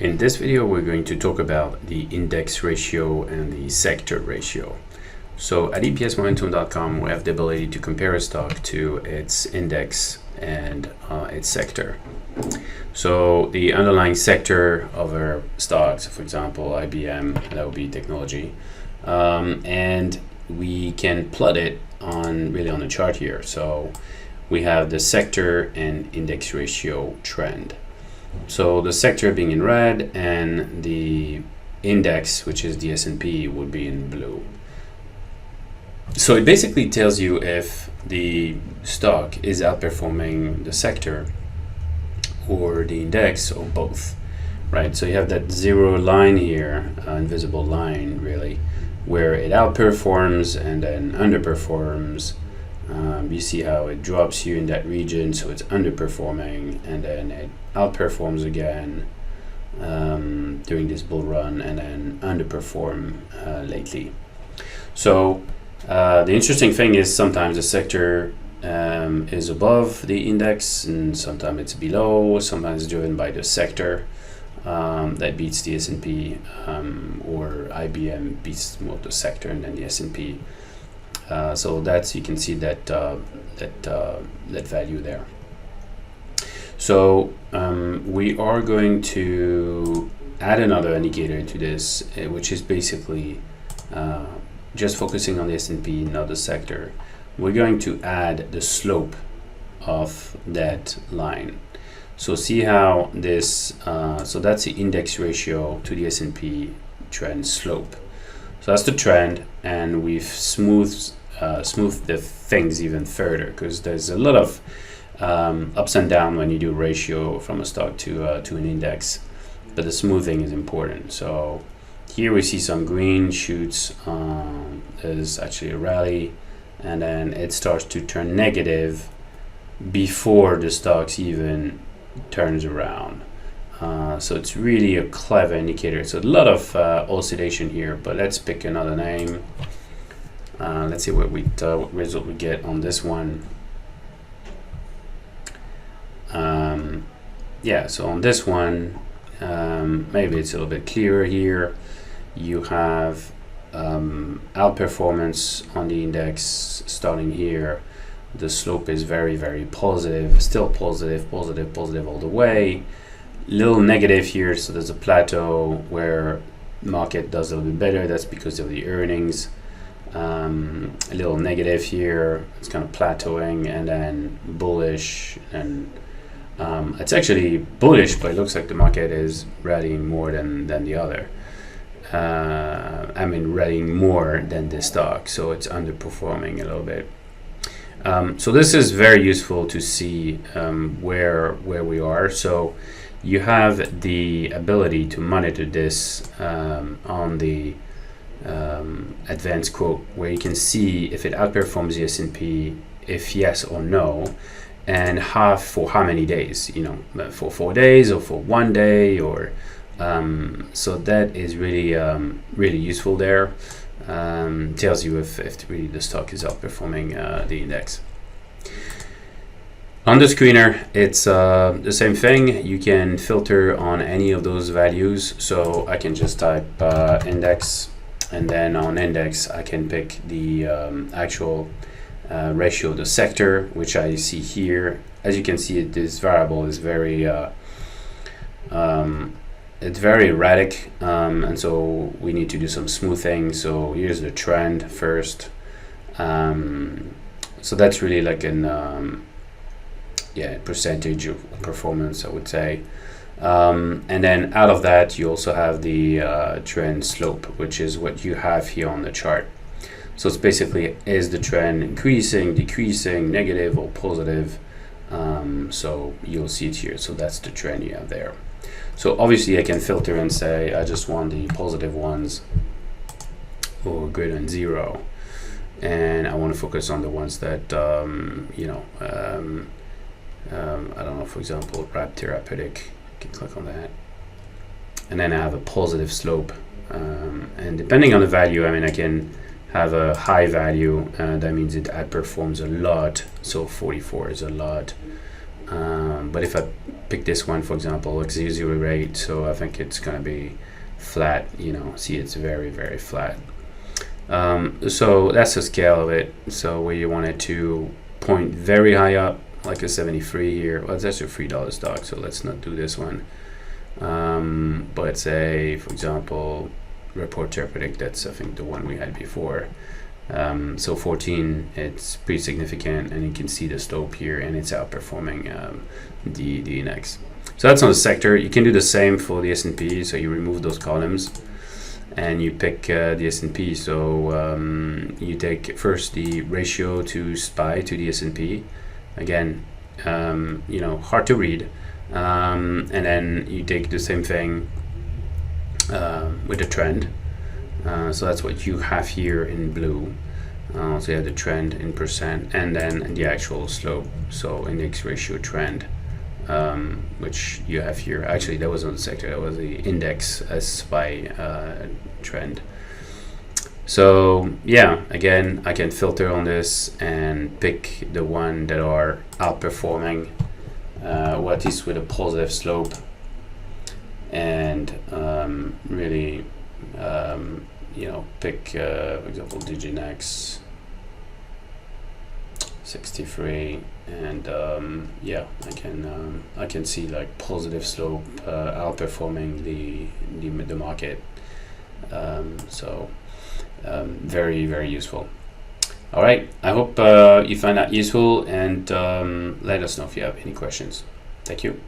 In this video, we're going to talk about the index ratio and the sector ratio. So at EPSmomentum.com, we have the ability to compare a stock to its index and its sector. So the underlying sector of our stocks, for example, IBM, that would be technology, and we can plot it on the chart here. So we have the sector and index ratio trend. So the sector being in red and the index, which is the S&P, would be in blue. So it basically tells you if the stock is outperforming the sector or the index or both, right? So you have that zero line here, invisible line really, where it outperforms and then underperforms. You see how it drops you in that region, so it's underperforming, and then it outperforms again during this bull run, and then underperform lately. So the interesting thing is sometimes the sector is above the index, and sometimes it's below. Sometimes it's driven by the sector that beats the S&P, or IBM beats more the sector and then the S&P. So that's, you can see that that value there. So we are going to add another indicator to this, which is basically just focusing on the S&P, not the sector. We're going to add the slope of that line. So see how this, so that's the index ratio to the S&P trend slope. So that's the trend, and we've smoothed the things even further, because there's a lot of ups and downs when you do ratio from a stock to an index, but the smoothing is important. So here we see some green shoots. There's actually a rally, and then it starts to turn negative before the stocks even turns around. So it's really a clever indicator. So a lot of oscillation here, but let's pick another name. Let's see what result we get on this one. Yeah, so on this one, maybe it's a little bit clearer here. You have outperformance on the index starting here. The slope is very, very positive, still positive all the way. Little negative here, so there's a plateau where market does a little bit better. That's because of the earnings. A little negative here, it's kind of plateauing, and then bullish, and it's actually bullish, but it looks like the market is rallying more than the other. I mean, rallying more than the stock, so it's underperforming a little bit. So this is very useful to see where we are. So you have the ability to monitor this on the advanced quote, where you can see if it outperforms the S&P, if yes or no, and for how many days, for 4 days or for 1 day, or so that is really really useful there. Tells you if really the stock is outperforming the index. On the screener, it's the same thing. You can filter on any of those values. So I can just type index, and then on index I can pick the actual ratio, the sector, which I see here. As you can see, this variable is very it's very erratic, and so we need to do some smoothing. So here's the trend first. So that's really like an percentage of performance, I would say. And then out of that, you also have the trend slope, which is what you have here on the chart. So it's basically, is the trend increasing, decreasing, negative, or positive? So you'll see it here. So that's the trend you have there. So obviously I can filter and say I just want the positive ones or greater than 0, and I want to focus on the ones that I don't know, for example, rap therapeutic. I can click on that, and then I have a positive slope, and depending on the value, I mean, I can have a high value, that means it outperforms a lot. So 44 is a lot. But if I pick this one, for example, x0 so I think it's gonna be flat. See, it's very, very flat. So that's the scale of it. So where you want it to point very high up, like a 73 here. Well, that's a $3 stock, so let's not do this one. But say, for example, report to predict, that's I think the one we had before. So 14, it's pretty significant, and you can see the slope here, and it's outperforming the index. So that's on the sector. You can do the same for the S&P. So you remove those columns and you pick the S&P. So you take first the ratio to SPY to the S&P. Again, hard to read. And then you take the same thing with the trend. So that's what you have here in blue. So you have the trend in percent, and then the actual slope. So index ratio trend, which you have here. Actually, that was on the sector. That was the index as by trend. So yeah, again, I can filter on this and pick the one that are outperforming, what is with a positive slope, and really, pick, for example, Diginex 63, and I can see like positive slope outperforming the market. Very, very useful. All right, I hope you find that useful, and let us know if you have any questions. Thank you.